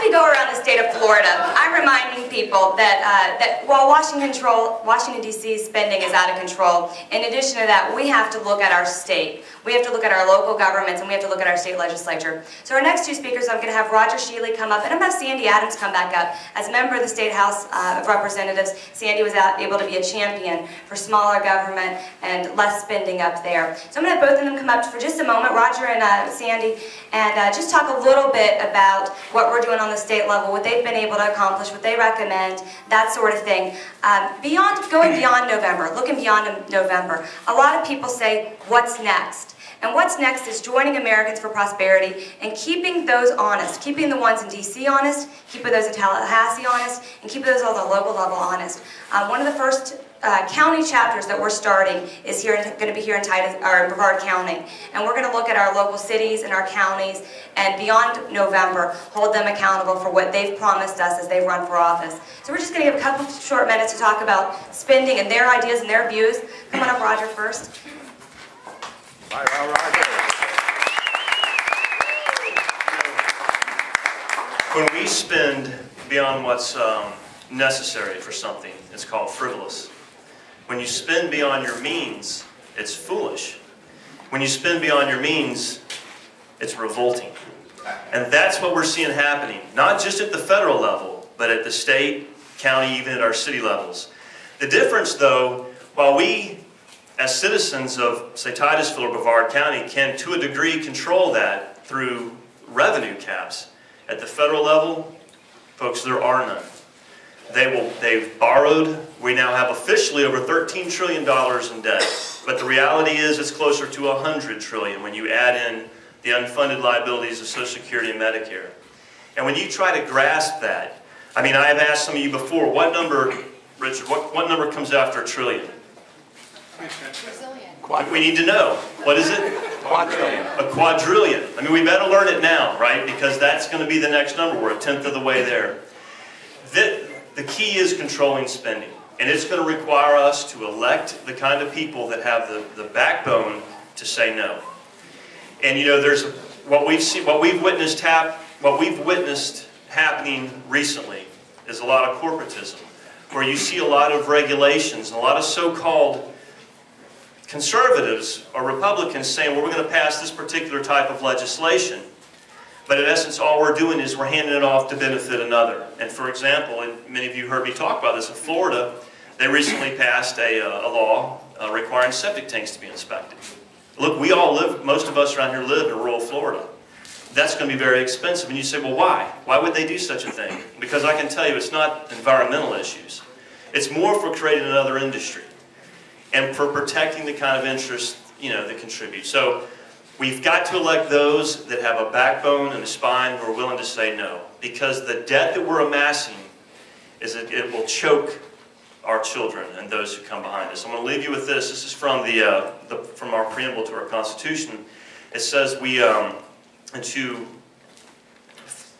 we go around the state of Florida, I'm reminding people that while Washington D.C. spending is out of control, in addition to that, we have to look at our state. We have to look at our local governments, and we have to look at our state legislature. So our next two speakers, I'm going to have Roger Shealy come up, and I'm going to have Sandy Adams come back up. As a member of the State House of Representatives, Sandy was able to be a champion for smaller government and less spending up there. So I'm going to have both of them come up for just a moment, Roger and Sandy, and just talk a little bit about what we're doing on the state level, what they've been able to accomplish, what they recommend, that sort of thing. Going beyond November, looking beyond November, a lot of people say, what's next? And what's next is joining Americans for Prosperity and keeping those honest, keeping the ones in D.C. honest, keeping those in Tallahassee honest, and keeping those on the local level honest. One of the first county chapters that we're starting is going to be here in Brevard County. And we're going to look at our local cities and our counties, and beyond November, hold them accountable for what they've promised us as they run for office. So we're just going to give a couple of short minutes to talk about spending and their ideas and their views. Come on up, Roger, first. All right. When we spend beyond what's necessary for something, it's called frivolous. When you spend beyond your means, it's foolish. When you spend beyond your means, it's revolting. And that's what we're seeing happening, not just at the federal level, but at the state, county, even at our city levels. The difference, though, while we as citizens of, say, Titusville or Brevard County can, to a degree, control that through revenue caps. At the federal level, folks, there are none. They've borrowed. We now have officially over $13 trillion in debt. But the reality is it's closer to $100 trillion when you add in the unfunded liabilities of Social Security and Medicare. And when you try to grasp that, I mean, I have asked some of you before, what number, Richard, what number comes after a trillion? We need to know. What is it? Quadrillion. A quadrillion. I mean, we better learn it now, right? Because that's going to be the next number. We're a tenth of the way there. The key is controlling spending. And it's going to require us to elect the kind of people that have the backbone to say no. And you know, there's what we've witnessed happening recently is a lot of corporatism, where you see a lot of regulations and a lot of so-called conservatives or Republicans saying, well, we're going to pass this particular type of legislation. But in essence, all we're doing is we're handing it off to benefit another. And for example, and many of you heard me talk about this, in Florida, they recently passed a law requiring septic tanks to be inspected. Look, we all live, most of us around here live in rural Florida. That's going to be very expensive. And you say, well, why? Why would they do such a thing? Because I can tell you it's not environmental issues. It's more for creating another industry and for protecting the kind of interest, you know, that contribute. So we've got to elect those that have a backbone and a spine who are willing to say no. Because the debt that we're amassing is that it will choke our children and those who come behind us. I'm going to leave you with this. This is from from our preamble to our Constitution. It says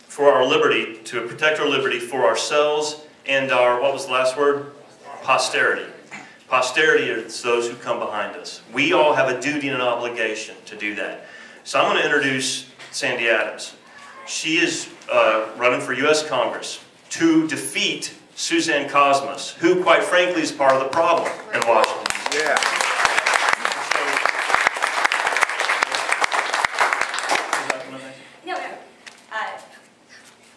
for our liberty, to protect our liberty for ourselves and our, what was the last word? Posterity. Posterity is those who come behind us. We all have a duty and an obligation to do that. So I'm going to introduce Sandy Adams. She is running for U.S. Congress to defeat Suzanne Cosmos, who, quite frankly, is part of the problem in Washington. Yeah.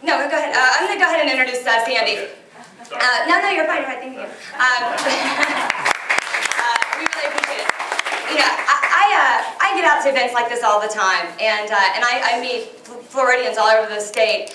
No, go ahead. I'm going to go ahead and introduce Sandy. Okay. No, you're fine. Thank you. We really appreciate it. You know, I get out to events like this all the time, and I meet Floridians all over the state.